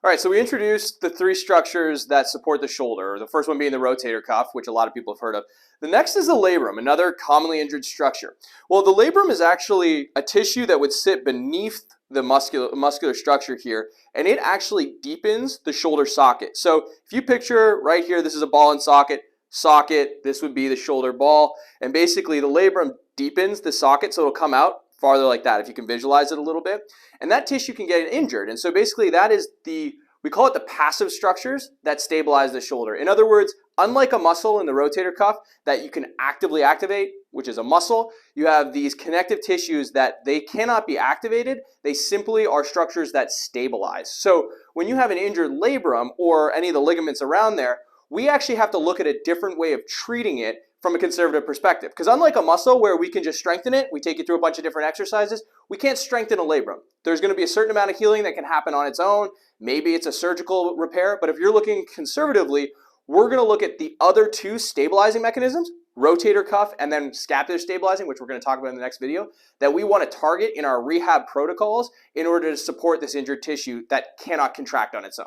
All right, so we introduced the three structures that support the shoulder. The first one being the rotator cuff, which a lot of people have heard of. The next is the labrum, another commonly injured structure. Well, the labrum is actually a tissue that would sit beneath the muscular structure here, and it actually deepens the shoulder socket. So if you picture right here, this is a ball and socket, this would be the shoulder ball, and basically the labrum deepens the socket so it'll come out farther like that, if you can visualize it a little bit. And that tissue can get injured. And so basically that is we call it the passive structures that stabilize the shoulder. In other words, unlike a muscle in the rotator cuff that you can actively activate, which is a muscle, you have these connective tissues that they cannot be activated. They simply are structures that stabilize. So when you have an injured labrum or any of the ligaments around there, we actually have to look at a different way of treating it from a conservative perspective. Because unlike a muscle where we can just strengthen it, we take you through a bunch of different exercises, we can't strengthen a labrum. There's going to be a certain amount of healing that can happen on its own. Maybe it's a surgical repair, but if you're looking conservatively, we're going to look at the other two stabilizing mechanisms, rotator cuff and then scapular stabilizing, which we're going to talk about in the next video, that we want to target in our rehab protocols in order to support this injured tissue that cannot contract on its own.